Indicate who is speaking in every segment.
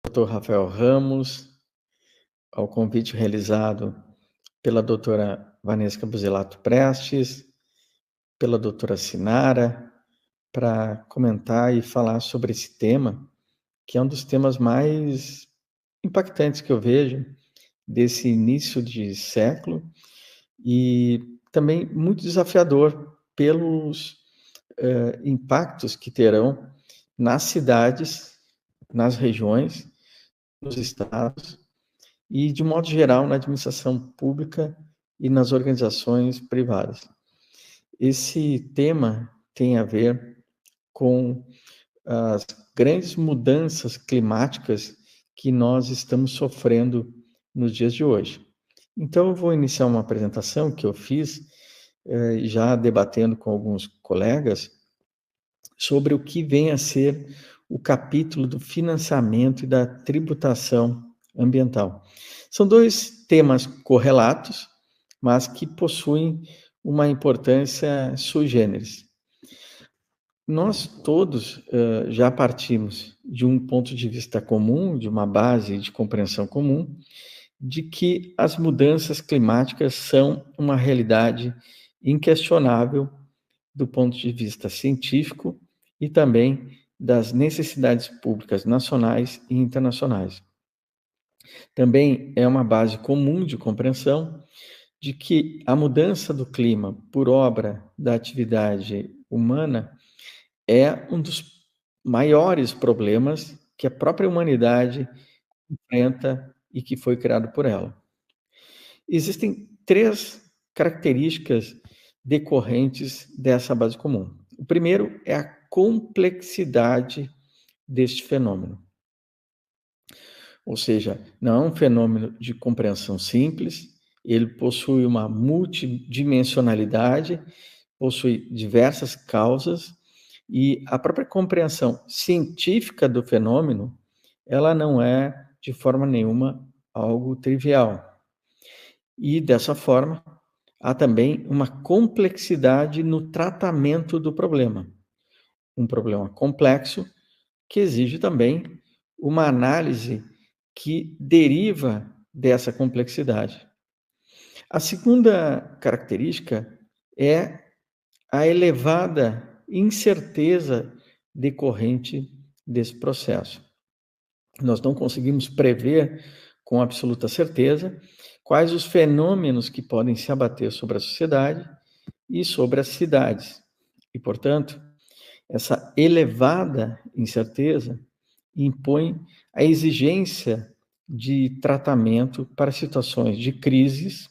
Speaker 1: Dr. Rafael Ramos, ao convite realizado pela doutora Vanessa Buzilato Prestes, pela doutora Sinara, para comentar e falar sobre esse tema, que é um dos temas mais impactantes que eu vejo desse início de século e também muito desafiador pelos impactos que terão nas cidades, nas regiões, nos estados e, de modo geral, na administração pública e nas organizações privadas. Esse tema tem a ver com as grandes mudanças climáticas que nós estamos sofrendo nos dias de hoje. Então, eu vou iniciar uma apresentação que eu fiz, já debatendo com alguns colegas, sobre o que vem a ser o capítulo do financiamento e da tributação ambiental. São dois temas correlatos, mas que possuem uma importância sui generis. Nós todos já partimos de um ponto de vista comum, de uma base de compreensão comum, de que as mudanças climáticas são uma realidade inquestionável do ponto de vista científico e também das necessidades públicas nacionais e internacionais. Também é uma base comum de compreensão de que a mudança do clima por obra da atividade humana é um dos maiores problemas que a própria humanidade enfrenta e que foi criado por ela. Existem três características decorrentes dessa base comum. O primeiro é a complexidade deste fenômeno. Ou seja, não é um fenômeno de compreensão simples, ele possui uma multidimensionalidade, possui diversas causas, e a própria compreensão científica do fenômeno, ela não é, de forma nenhuma, algo trivial. E, dessa forma, há também uma complexidade no tratamento do problema. Um problema complexo que exige também uma análise que deriva dessa complexidade. A segunda característica é a elevada incerteza decorrente desse processo. Nós não conseguimos prever com absoluta certeza quais os fenômenos que podem se abater sobre a sociedade e sobre as cidades. E, portanto, essa elevada incerteza impõe a exigência de tratamento para situações de crises,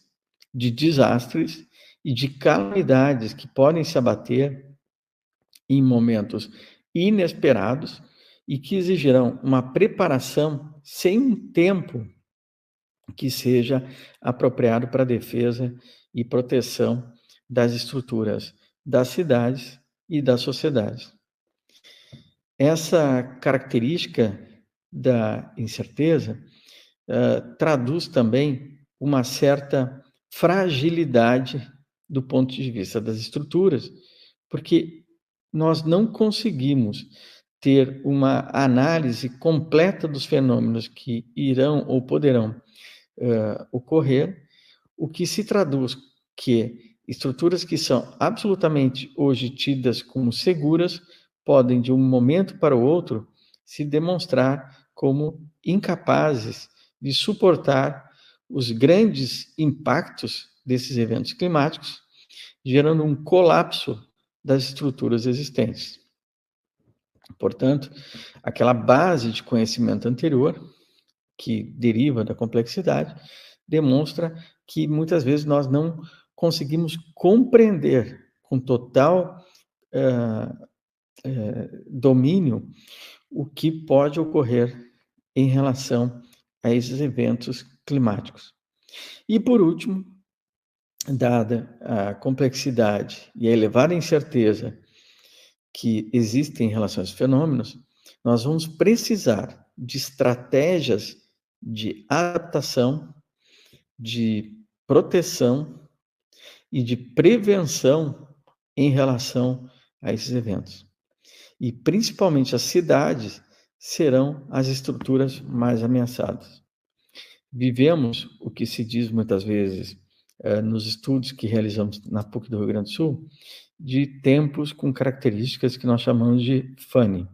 Speaker 1: de desastres e de calamidades que podem se abater em momentos inesperados e que exigirão uma preparação sem um tempo que seja apropriado para a defesa e proteção das estruturas das cidades e das sociedades. Essa característica da incerteza traduz também uma certa fragilidade do ponto de vista das estruturas, porque nós não conseguimos ter uma análise completa dos fenômenos que irão ou poderão ocorrer, o que se traduz que estruturas que são absolutamente hoje tidas como seguras podem, de um momento para o outro, se demonstrar como incapazes de suportar os grandes impactos desses eventos climáticos, gerando um colapso das estruturas existentes. Portanto, aquela base de conhecimento anterior, que deriva da complexidade, demonstra que muitas vezes nós não conseguimos compreender com total domínio o que pode ocorrer em relação a esses eventos climáticos. E, por último, dada a complexidade e a elevada incerteza que existem em relação a esses fenômenos, nós vamos precisar de estratégias de adaptação, de proteção e de prevenção em relação a esses eventos. E, principalmente, as cidades serão as estruturas mais ameaçadas. Vivemos o que se diz muitas vezes, nos estudos que realizamos na PUC do Rio Grande do Sul, de tempos com características que nós chamamos de FANE.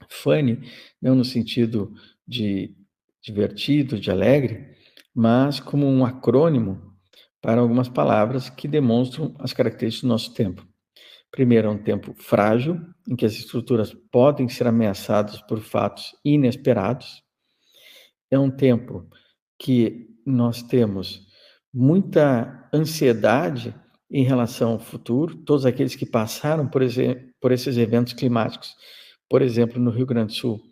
Speaker 1: FANE não no sentido de divertido, de alegre, mas como um acrônimo para algumas palavras que demonstram as características do nosso tempo. Primeiro, é um tempo frágil, em que as estruturas podem ser ameaçadas por fatos inesperados. É um tempo que nós temos muita ansiedade em relação ao futuro, todos aqueles que passaram por esses eventos climáticos, por exemplo, no Rio Grande do Sul,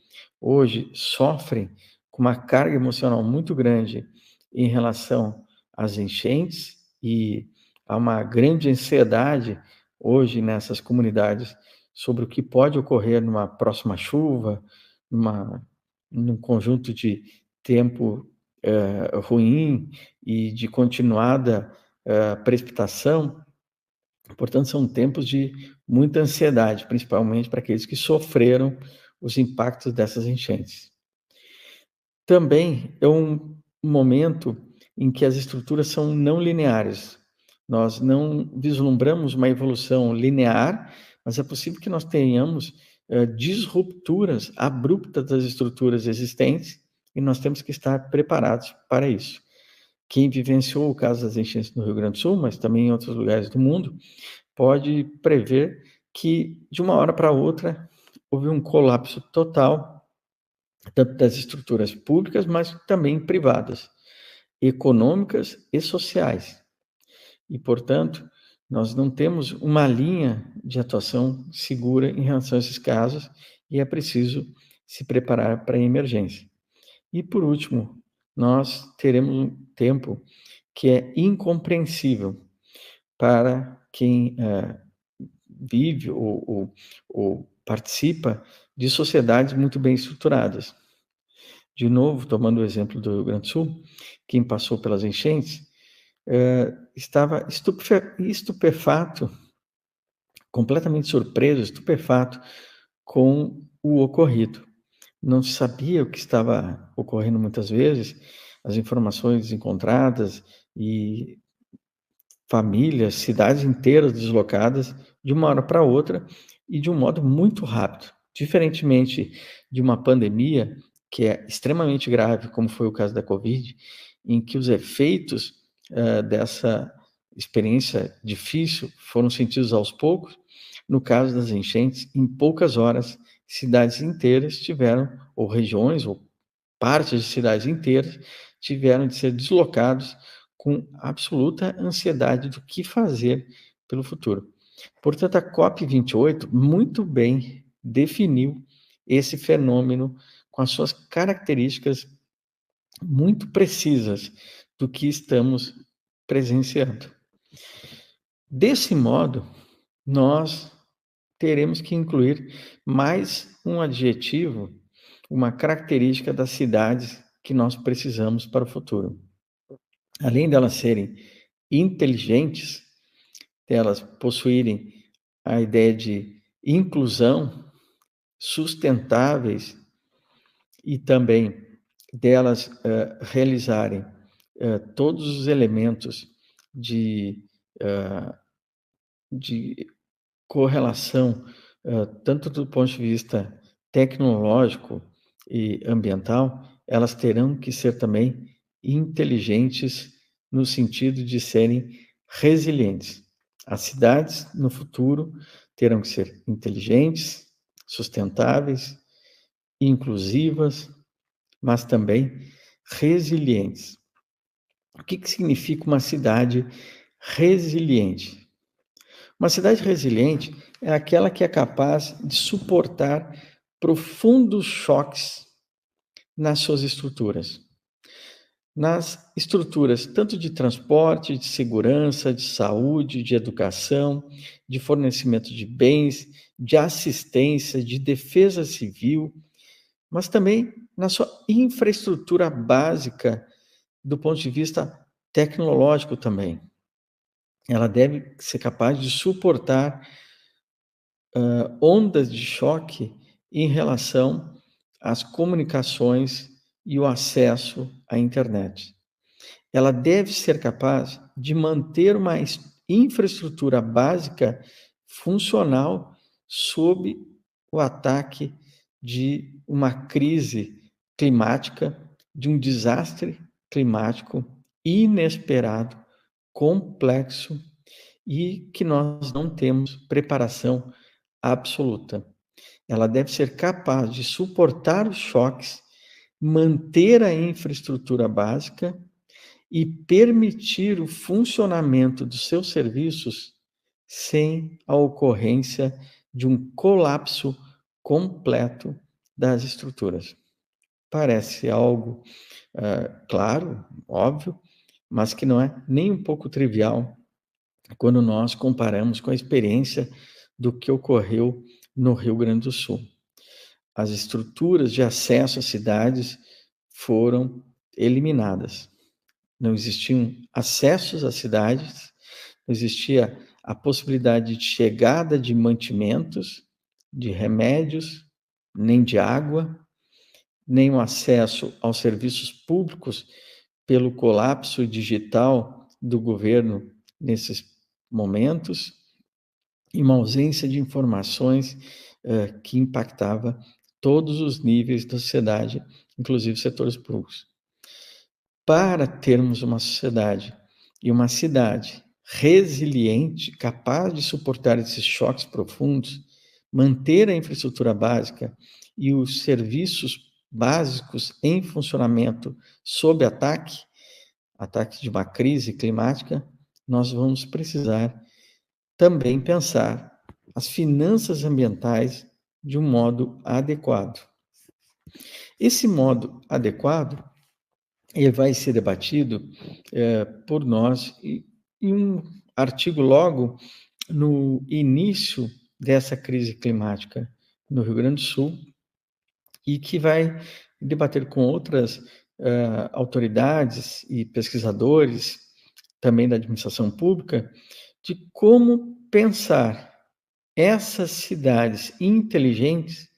Speaker 1: hoje sofrem com uma carga emocional muito grande em relação às enchentes e há uma grande ansiedade hoje nessas comunidades sobre o que pode ocorrer numa próxima chuva, num conjunto de tempo ruim e de continuada precipitação. Portanto, são tempos de muita ansiedade, principalmente para aqueles que sofreram os impactos dessas enchentes. Também é um momento em que as estruturas são não lineares. Nós não vislumbramos uma evolução linear, mas é possível que nós tenhamos disrupturas abruptas das estruturas existentes e nós temos que estar preparados para isso. Quem vivenciou o caso das enchentes no Rio Grande do Sul, mas também em outros lugares do mundo, pode prever que, de uma hora para outra, houve um colapso total, tanto das estruturas públicas, mas também privadas, econômicas e sociais. E, portanto, nós não temos uma linha de atuação segura em relação a esses casos e é preciso se preparar para a emergência. E, por último, nós teremos um tempo que é incompreensível para quem vive ou participa de sociedades muito bem estruturadas. De novo, tomando o exemplo do Rio Grande do Sul, quem passou pelas enchentes estava estupefato, completamente surpreso, estupefato com o ocorrido. Não se sabia o que estava ocorrendo muitas vezes, as informações encontradas e famílias, cidades inteiras deslocadas de uma hora para outra e de um modo muito rápido. Diferentemente de uma pandemia, que é extremamente grave, como foi o caso da Covid, em que os efeitos dessa experiência difícil foram sentidos aos poucos, no caso das enchentes, em poucas horas, cidades inteiras tiveram, ou regiões, ou partes de cidades inteiras, tiveram de ser deslocados com absoluta ansiedade do que fazer pelo futuro. Portanto, a COP28 muito bem definiu esse fenômeno com as suas características muito precisas do que estamos presenciando. Desse modo, nós teremos que incluir mais um adjetivo, uma característica das cidades que nós precisamos para o futuro. Além delas serem inteligentes, delas possuírem a ideia de inclusão, sustentáveis e também delas realizarem todos os elementos de, de correlação, tanto do ponto de vista tecnológico e ambiental, elas terão que ser também inteligentes no sentido de serem resilientes. As cidades no futuro terão que ser inteligentes, sustentáveis, inclusivas, mas também resilientes. O que significa uma cidade resiliente? Uma cidade resiliente é aquela que é capaz de suportar profundos choques nas suas estruturas. Nas estruturas tanto de transporte, de segurança, de saúde, de educação, de fornecimento de bens, de assistência, de defesa civil, mas também na sua infraestrutura básica do ponto de vista tecnológico também. Ela deve ser capaz de suportar ondas de choque em relação às comunicações e o acesso à internet. Ela deve ser capaz de manter uma infraestrutura básica funcional sob o ataque de uma crise climática, de um desastre climático inesperado, complexo e que nós não temos preparação absoluta. Ela deve ser capaz de suportar os choques, manter a infraestrutura básica e permitir o funcionamento dos seus serviços sem a ocorrência de um colapso completo das estruturas. Parece algo, claro, óbvio, mas que não é nem um pouco trivial quando nós comparamos com a experiência do que ocorreu no Rio Grande do Sul. As estruturas de acesso às cidades foram eliminadas. Não existiam acessos às cidades, não existia a possibilidade de chegada de mantimentos, de remédios, nem de água, nem o acesso aos serviços públicos pelo colapso digital do governo nesses momentos, e uma ausência de informações que impactava todos os níveis da sociedade, inclusive setores públicos. Para termos uma sociedade e uma cidade resiliente, capaz de suportar esses choques profundos, manter a infraestrutura básica e os serviços básicos em funcionamento sob ataque de uma crise climática, nós vamos precisar também pensar as finanças ambientais de um modo adequado. Esse modo adequado ele vai ser debatido por nós em um artigo logo no início dessa crise climática no Rio Grande do Sul e que vai debater com outras autoridades e pesquisadores também da administração pública de como pensar essas cidades inteligentes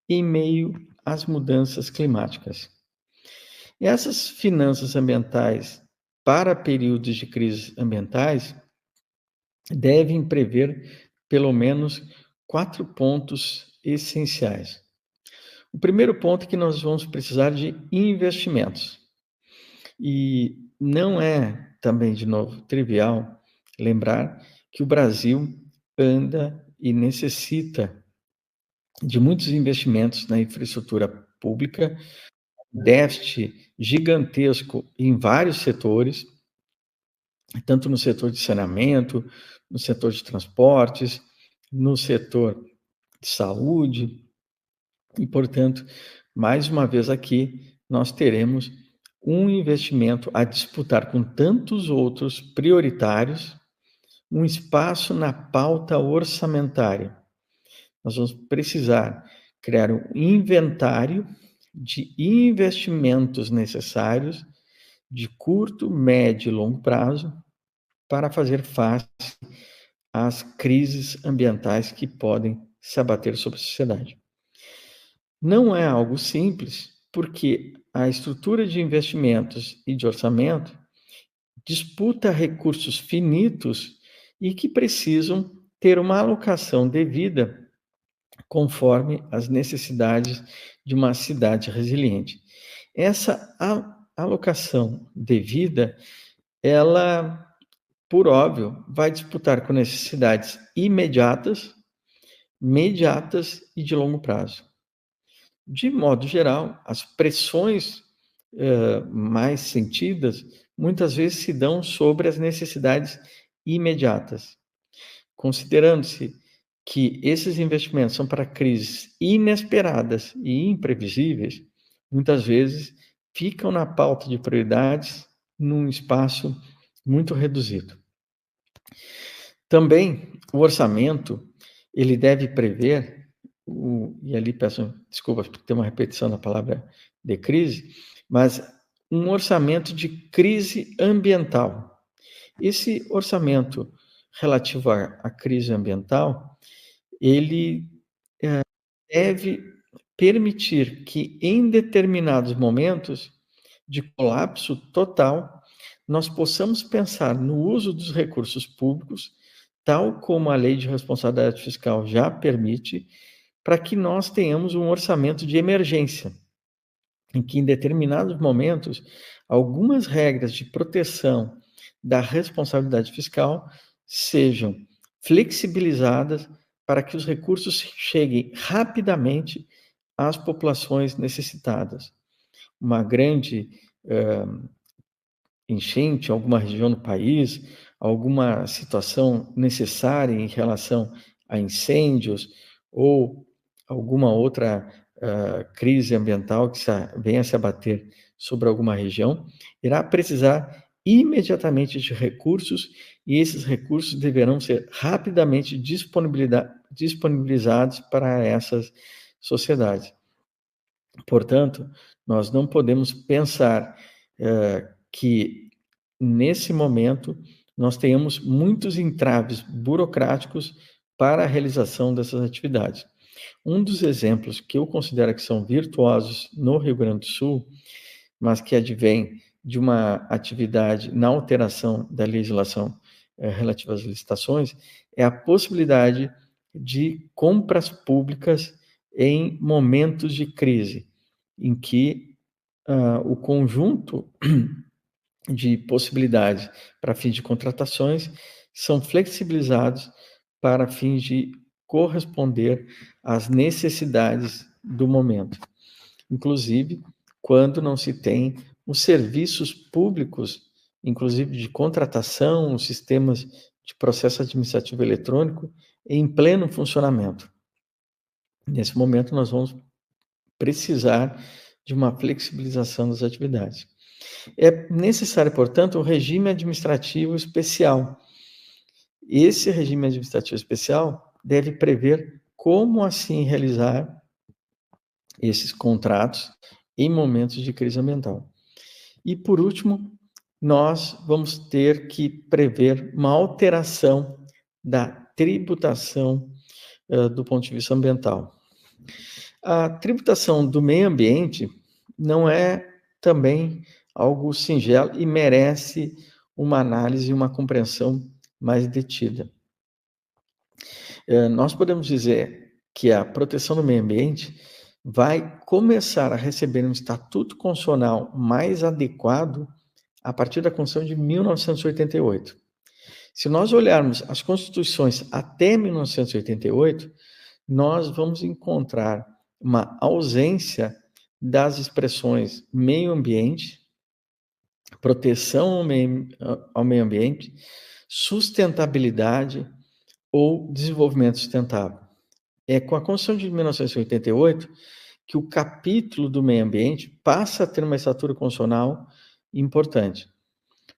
Speaker 1: em meio às mudanças climáticas. E essas finanças ambientais para períodos de crises ambientais devem prever pelo menos 4 pontos essenciais. O primeiro ponto é que nós vamos precisar de investimentos. E não é também, de novo, trivial lembrar que o Brasil anda e necessita de muitos investimentos na infraestrutura pública, déficit gigantesco em vários setores, tanto no setor de saneamento, no setor de transportes, no setor de saúde, e, portanto, mais uma vez aqui, nós teremos um investimento a disputar com tantos outros prioritários, um espaço na pauta orçamentária. Nós vamos precisar criar um inventário de investimentos necessários de curto, médio e longo prazo para fazer face às crises ambientais que podem se abater sobre a sociedade. Não é algo simples, porque a estrutura de investimentos e de orçamento disputa recursos finitos e que precisam ter uma alocação devida conforme as necessidades de uma cidade resiliente. Essa alocação devida, ela, por óbvio, vai disputar com necessidades imediatas, mediatas e de longo prazo. De modo geral, as pressões mais sentidas muitas vezes se dão sobre as necessidades imediatas, considerando-se que esses investimentos são para crises inesperadas e imprevisíveis, muitas vezes ficam na pauta de prioridades num espaço muito reduzido. Também o orçamento, ele deve prever, e ali peço desculpas por ter uma repetição da palavra de crise, mas um orçamento de crise ambiental. Esse orçamento relativo à crise ambiental, ele deve permitir que, em determinados momentos de colapso total, nós possamos pensar no uso dos recursos públicos, tal como a Lei de Responsabilidade Fiscal já permite, para que nós tenhamos um orçamento de emergência, em que, em determinados momentos, algumas regras de proteção da responsabilidade fiscal sejam flexibilizadas para que os recursos cheguem rapidamente às populações necessitadas. Uma grande enchente em alguma região do país, alguma situação necessária em relação a incêndios ou alguma outra crise ambiental que venha se abater sobre alguma região, irá precisar imediatamente de recursos e esses recursos deverão ser rapidamente disponibilizados para essas sociedades. Portanto, nós não podemos pensar que, nesse momento, nós tenhamos muitos entraves burocráticos para a realização dessas atividades. Um dos exemplos que eu considero que são virtuosos no Rio Grande do Sul, mas que advém de uma atividade na alteração da legislação relativa às licitações, é a possibilidade de compras públicas em momentos de crise, em que o conjunto de possibilidades para fins de contratações são flexibilizados para fins de corresponder às necessidades do momento. Inclusive, quando não se tem os serviços públicos, inclusive de contratação, os sistemas de processo administrativo eletrônico, em pleno funcionamento. Nesse momento, nós vamos precisar de uma flexibilização das atividades. É necessário, portanto, um regime administrativo especial. Esse regime administrativo especial deve prever como assim realizar esses contratos em momentos de crise ambiental. E, por último, nós vamos ter que prever uma alteração da tributação do ponto de vista ambiental. A tributação do meio ambiente não é também algo singelo e merece uma análise e uma compreensão mais detida. Nós podemos dizer que a proteção do meio ambiente vai começar a receber um estatuto constitucional mais adequado a partir da Constituição de 1988. Se nós olharmos as constituições até 1988, nós vamos encontrar uma ausência das expressões meio ambiente, proteção ao meio ambiente, sustentabilidade ou desenvolvimento sustentável. É com a Constituição de 1988 que o capítulo do meio ambiente passa a ter uma estatura constitucional importante.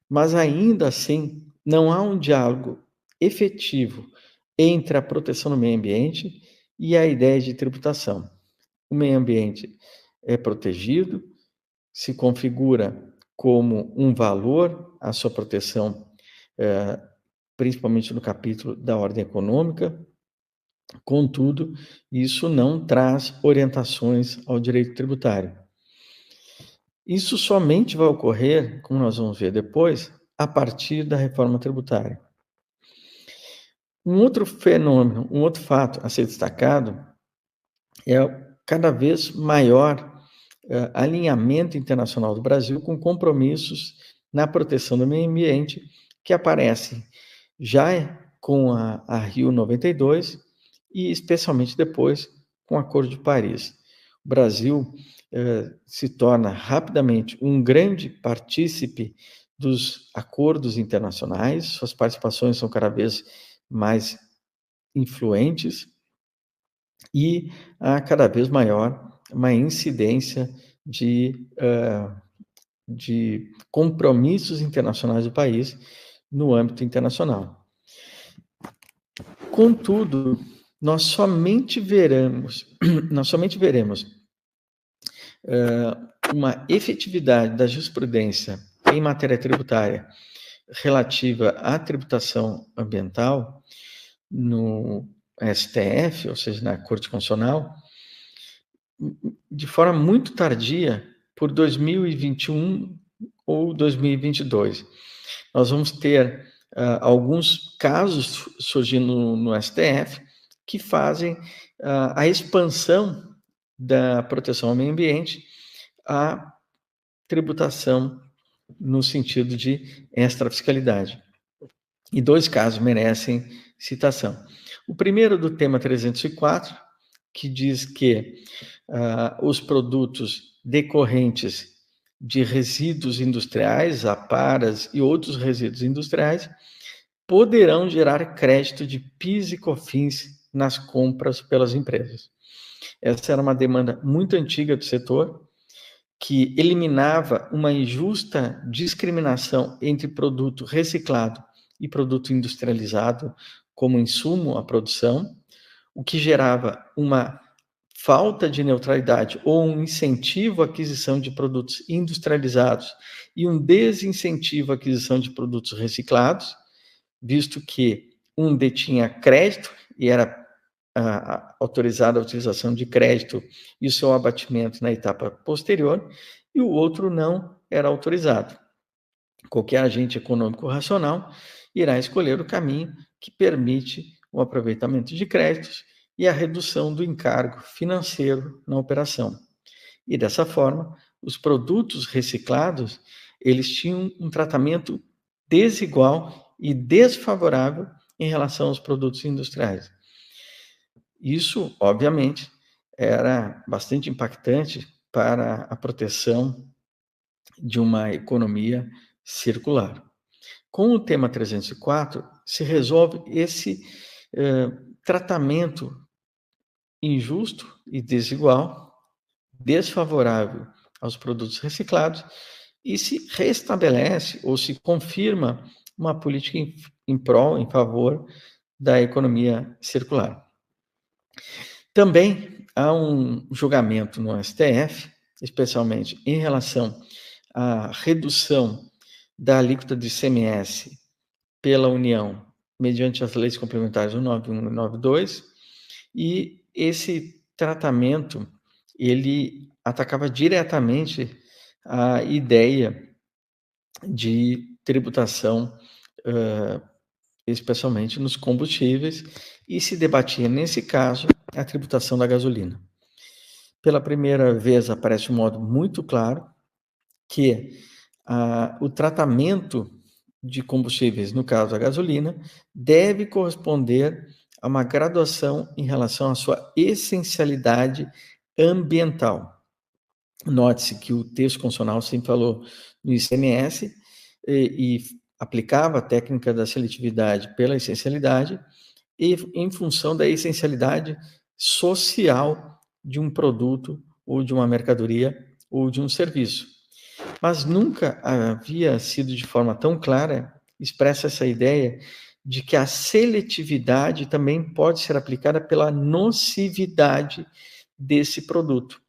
Speaker 1: Mas ainda assim, não há um diálogo efetivo entre a proteção do meio ambiente e a ideia de tributação. O meio ambiente é protegido, se configura como um valor a sua proteção, principalmente no capítulo da ordem econômica. Contudo, isso não traz orientações ao direito tributário. Isso somente vai ocorrer, como nós vamos ver depois, a partir da reforma tributária. Um outro fenômeno, um outro fato a ser destacado é o cada vez maior alinhamento internacional do Brasil com compromissos na proteção do meio ambiente que aparecem já com a Rio 92 e especialmente depois com o Acordo de Paris. O Brasil se torna rapidamente um grande partícipe dos acordos internacionais, suas participações são cada vez mais influentes e há cada vez maior uma incidência de compromissos internacionais do país no âmbito internacional. Contudo, nós somente veremos uma efetividade da jurisprudência em matéria tributária relativa à tributação ambiental no STF, ou seja, na Corte Constitucional, de forma muito tardia, por 2021 ou 2022. Nós vamos ter alguns casos surgindo no STF que fazem a expansão da proteção ao meio ambiente à tributação no sentido de extrafiscalidade. E 2 casos merecem citação. O primeiro do tema 304, que diz que os produtos decorrentes de resíduos industriais, aparas e outros resíduos industriais poderão gerar crédito de PIS e COFINS nas compras pelas empresas. Essa era uma demanda muito antiga do setor, que eliminava uma injusta discriminação entre produto reciclado e produto industrializado como insumo à produção, o que gerava uma falta de neutralidade ou um incentivo à aquisição de produtos industrializados e um desincentivo à aquisição de produtos reciclados, visto que um detinha crédito e era autorizada a utilização de crédito e o seu abatimento na etapa posterior, e o outro não era autorizado. Qualquer agente econômico racional irá escolher o caminho que permite o aproveitamento de créditos e a redução do encargo financeiro na operação. E dessa forma, os produtos reciclados, eles tinham um tratamento desigual e desfavorável em relação aos produtos industriais. Isso, obviamente, era bastante impactante para a proteção de uma economia circular. Com o tema 304, se resolve esse tratamento injusto e desigual, desfavorável aos produtos reciclados, e se restabelece ou se confirma uma política em favor da economia circular. Também há um julgamento no STF, especialmente em relação à redução da alíquota do ICMS pela União, mediante as leis complementares 191 e 92, e esse tratamento, ele atacava diretamente a ideia de tributação, especialmente nos combustíveis, e se debatia, nesse caso, a tributação da gasolina. Pela primeira vez, aparece um modo muito claro que o tratamento de combustíveis, no caso a gasolina, deve corresponder a uma graduação em relação à sua essencialidade ambiental. Note-se que o texto constitucional sempre falou no ICMS e aplicava a técnica da seletividade pela essencialidade e em função da essencialidade social de um produto ou de uma mercadoria ou de um serviço. Mas nunca havia sido de forma tão clara expressa essa ideia de que a seletividade também pode ser aplicada pela nocividade desse produto,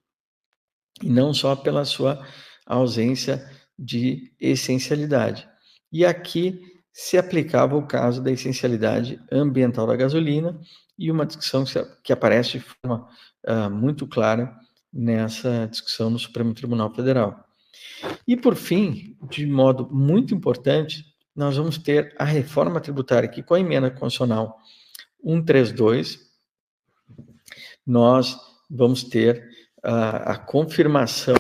Speaker 1: e não só pela sua ausência de essencialidade. E aqui se aplicava o caso da essencialidade ambiental da gasolina, e uma discussão que aparece de forma muito clara nessa discussão no Supremo Tribunal Federal. E, por fim, de modo muito importante, nós vamos ter a reforma tributária, que com a emenda constitucional 132, nós vamos ter a confirmação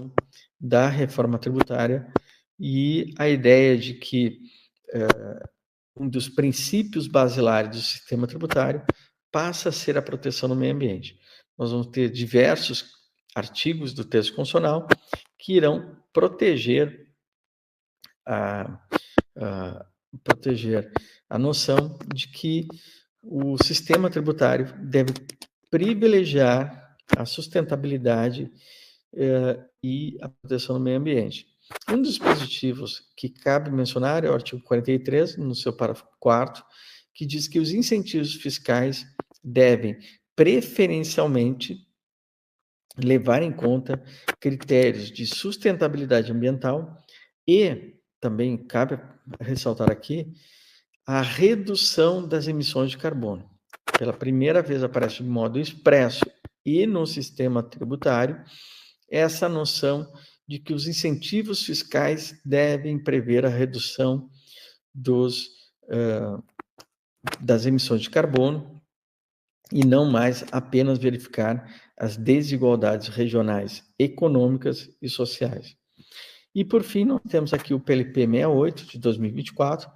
Speaker 1: da reforma tributária e a ideia de que um dos princípios basilares do sistema tributário passa a ser a proteção do meio ambiente. Nós vamos ter diversos artigos do texto constitucional que irão proteger a noção de que o sistema tributário deve privilegiar a sustentabilidade e a proteção do meio ambiente. Um dos dispositivos que cabe mencionar é o artigo 43, no seu parágrafo 4º, que diz que os incentivos fiscais devem preferencialmente levar em conta critérios de sustentabilidade ambiental e também cabe ressaltar aqui a redução das emissões de carbono. Pela primeira vez aparece de modo expresso e no sistema tributário essa noção de que os incentivos fiscais devem prever a redução das emissões de carbono e não mais apenas verificar as desigualdades regionais, econômicas e sociais. E, por fim, nós temos aqui o PLP 68 de 2024,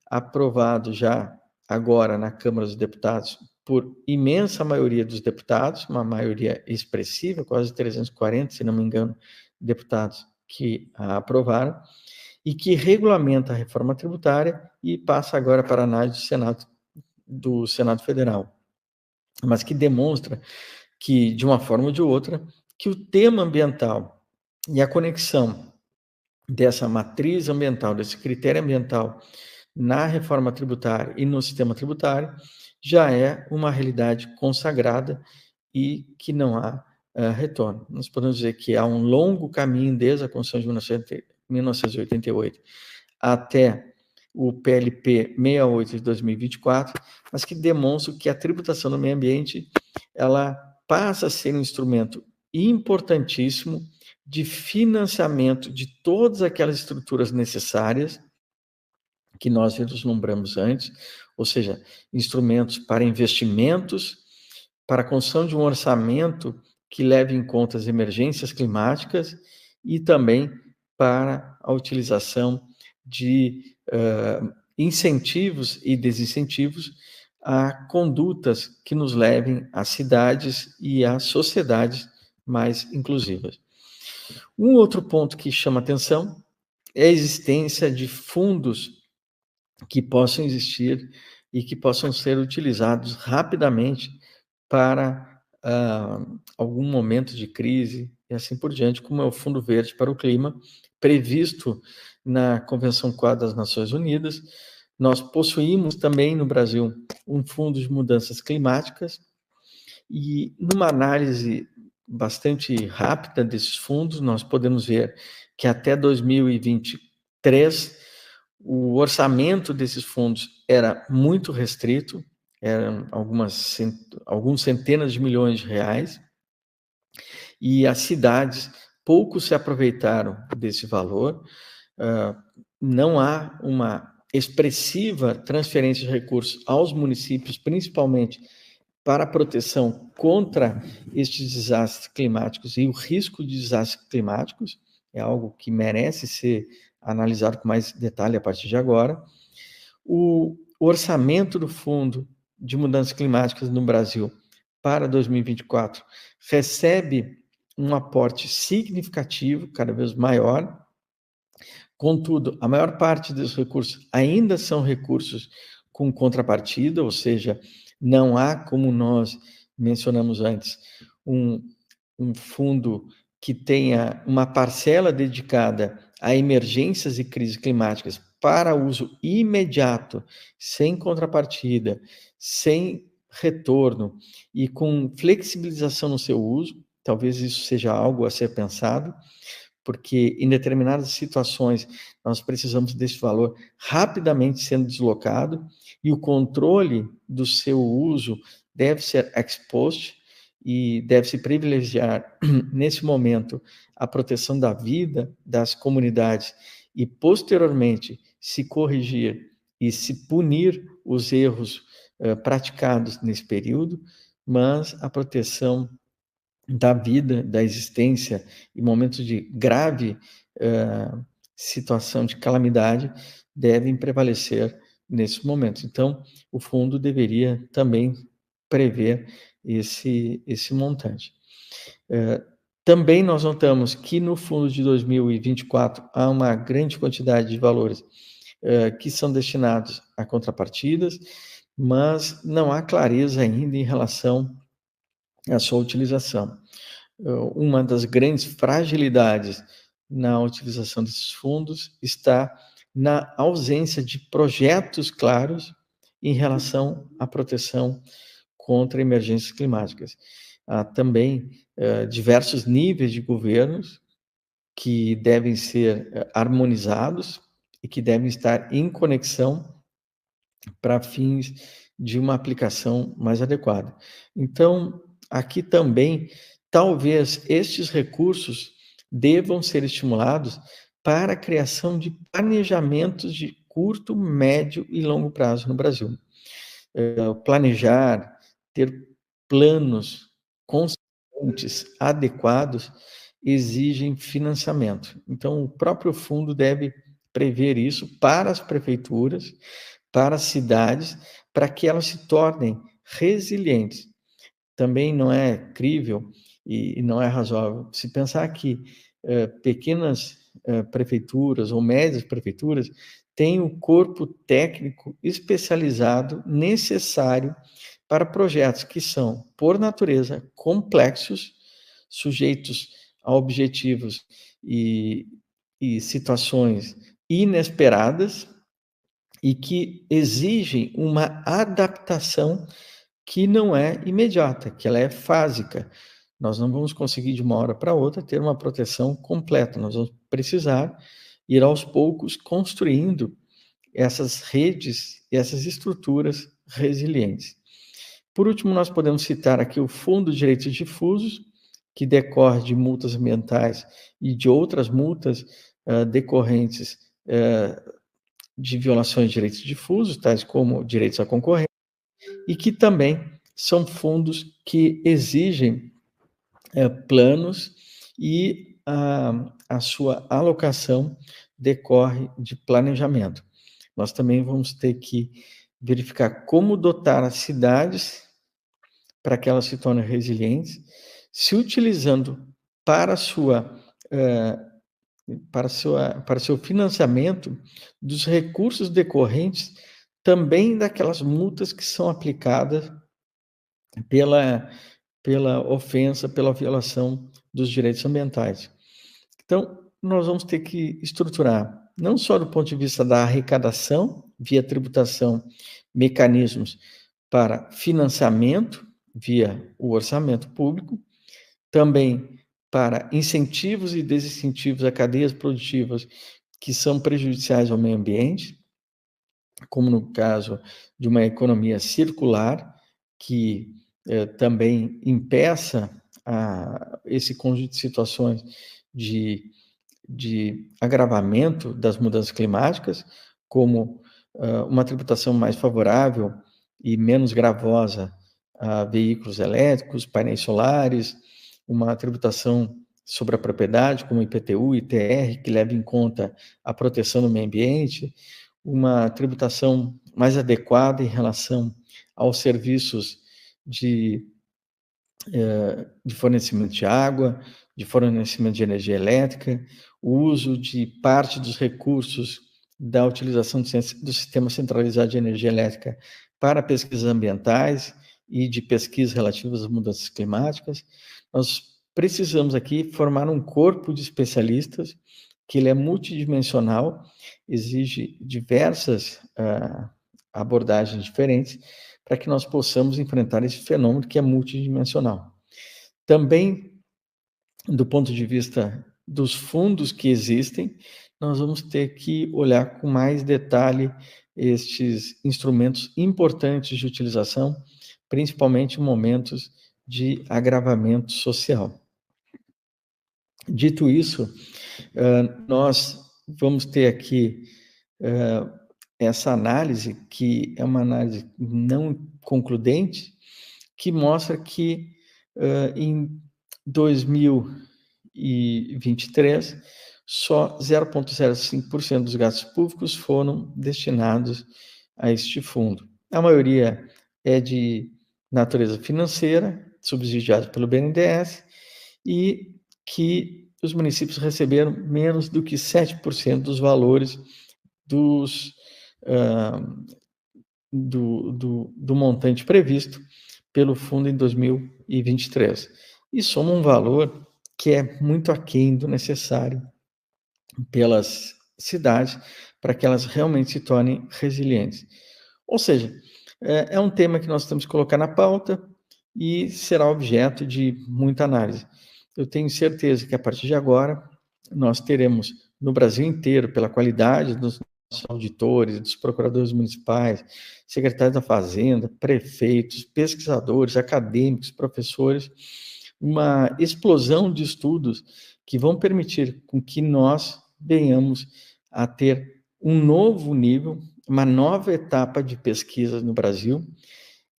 Speaker 1: aprovado já agora na Câmara dos Deputados por imensa maioria dos deputados, uma maioria expressiva, quase 340, se não me engano, deputados que a aprovaram, e que regulamenta a reforma tributária e passa agora para a análise do Senado Federal, mas que demonstra que, de uma forma ou de outra, que o tema ambiental e a conexão dessa matriz ambiental, desse critério ambiental na reforma tributária e no sistema tributário, já é uma realidade consagrada e que não há retorno. Nós podemos dizer que há um longo caminho desde a Constituição de 1988 até o PLP 68 de 2024, mas que demonstram que a tributação do meio ambiente ela passa a ser um instrumento importantíssimo de financiamento de todas aquelas estruturas necessárias que nós vislumbramos antes, ou seja, instrumentos para investimentos, para a construção de um orçamento que leve em conta as emergências climáticas e também para a utilização de incentivos e desincentivos a condutas que nos levem a cidades e a sociedades mais inclusivas. Um outro ponto que chama atenção é a existência de fundos que possam existir e que possam ser utilizados rapidamente para algum momento de crise e assim por diante, como é o Fundo Verde para o Clima, previsto na Convenção Quadro das Nações Unidas. Nós possuímos também no Brasil um Fundo de Mudanças Climáticas e numa análise bastante rápida desses fundos, nós podemos ver que até 2023 o orçamento desses fundos era muito restrito, eram alguns centenas de milhões de reais, e as cidades pouco se aproveitaram desse valor. Não há uma expressiva transferência de recursos aos municípios, principalmente para a proteção contra estes desastres climáticos e o risco de desastres climáticos, é algo que merece ser analisado com mais detalhe a partir de agora. O orçamento do Fundo de Mudanças Climáticas no Brasil para 2024 recebe um aporte significativo, cada vez maior. Contudo, a maior parte dos recursos ainda são recursos com contrapartida, ou seja, não há, como nós mencionamos antes, um fundo que tenha uma parcela dedicada a emergências e crises climáticas para uso imediato, sem contrapartida, sem retorno e com flexibilização no seu uso. Talvez isso seja algo a ser pensado, porque em determinadas situações nós precisamos desse valor rapidamente sendo deslocado e o controle do seu uso deve ser ex post e deve-se privilegiar, nesse momento, a proteção da vida das comunidades e, posteriormente, se corrigir e se punir os erros praticados nesse período, mas a proteção da vida, da existência, em momentos de grave situação de calamidade, devem prevalecer nesses momentos. Então, o fundo deveria também prever esse montante. Também nós notamos que no fundo de 2024 há uma grande quantidade de valores que são destinados a contrapartidas, mas não há clareza ainda em relação à sua utilização. Uma das grandes fragilidades na utilização desses fundos está na ausência de projetos claros em relação à proteção contra emergências climáticas. Há também diversos níveis de governos que devem ser harmonizados e que devem estar em conexão para fins de uma aplicação mais adequada. Então, aqui também, talvez estes recursos devam ser estimulados para a criação de planejamentos de curto, médio e longo prazo no Brasil. Planejar, ter planos consistentes, adequados, exigem financiamento. Então, o próprio fundo deve prever isso para as prefeituras, para as cidades, para que elas se tornem resilientes. Também não é crível e não é razoável se pensar que pequenas prefeituras ou médias prefeituras têm o corpo técnico especializado necessário para projetos que são, por natureza, complexos, sujeitos a objetivos e situações inesperadas e que exigem uma adaptação que não é imediata, que ela é fásica. Nós não vamos conseguir de uma hora para outra ter uma proteção completa, nós vamos precisar ir aos poucos construindo essas redes, essas estruturas resilientes. Por último, nós podemos citar aqui o Fundo de Direitos Difusos, que decorre de multas ambientais e de outras multas decorrentes de violações de direitos difusos, tais como direitos à concorrência, e que também são fundos que exigem planos e a sua alocação decorre de planejamento. Nós também vamos ter que verificar como dotar as cidades para que elas se tornem resilientes, se utilizando para seu financiamento dos recursos decorrentes também daquelas multas que são aplicadas pela ofensa, pela violação dos direitos ambientais. Então, nós vamos ter que estruturar, não só do ponto de vista da arrecadação, via tributação, mecanismos para financiamento, via o orçamento público, também para incentivos e desincentivos a cadeias produtivas que são prejudiciais ao meio ambiente, como no caso de uma economia circular, que também impeça esse conjunto de situações de agravamento das mudanças climáticas, como uma tributação mais favorável e menos gravosa a veículos elétricos, painéis solares, uma tributação sobre a propriedade, como IPTU e ITR, que leva em conta a proteção do meio ambiente, uma tributação mais adequada em relação aos serviços de fornecimento de água, de fornecimento de energia elétrica, o uso de parte dos recursos da utilização do Sistema Centralizado de Energia Elétrica para pesquisas ambientais e de pesquisas relativas às mudanças climáticas. Nós precisamos aqui formar um corpo de especialistas que ele é multidimensional, exige diversas abordagens diferentes para que nós possamos enfrentar esse fenômeno que é multidimensional. Também, do ponto de vista dos fundos que existem, nós vamos ter que olhar com mais detalhe estes instrumentos importantes de utilização, principalmente em momentos de agravamento social. Dito isso, nós vamos ter aqui essa análise, que é uma análise não concludente, que mostra que em 2023, só 0,05% dos gastos públicos foram destinados a este fundo. A maioria é de natureza financeira, subsidiado pelo BNDES, e que os municípios receberam menos do que 7% dos valores do montante previsto pelo fundo em 2023. E soma um valor que é muito aquém do necessário pelas cidades para que elas realmente se tornem resilientes. Ou seja, é um tema que nós temos que colocar na pauta e será objeto de muita análise. Eu tenho certeza que a partir de agora nós teremos no Brasil inteiro, pela qualidade dos auditores, dos procuradores municipais, secretários da Fazenda, prefeitos, pesquisadores, acadêmicos, professores, uma explosão de estudos que vão permitir com que nós venhamos a ter um novo nível, uma nova etapa de pesquisa no Brasil,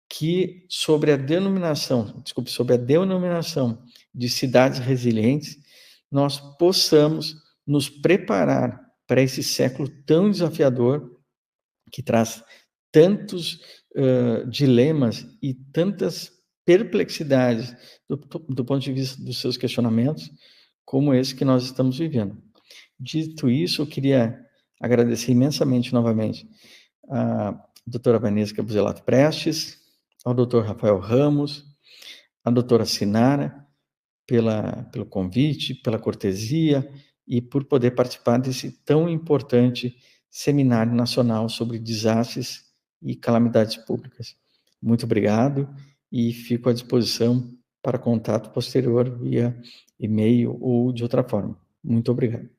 Speaker 1: que sobre a denominação de cidades resilientes, nós possamos nos preparar para esse século tão desafiador, que traz tantos dilemas e tantas perplexidades do ponto de vista dos seus questionamentos, como esse que nós estamos vivendo. Dito isso, eu queria agradecer imensamente novamente a doutora Vanessa Buzelato Prestes, ao doutor Rafael Ramos, à doutora Sinara, pelo convite, pela cortesia e por poder participar desse tão importante seminário nacional sobre desastres e calamidades públicas. Muito obrigado e fico à disposição para contato posterior via e-mail ou de outra forma. Muito obrigado.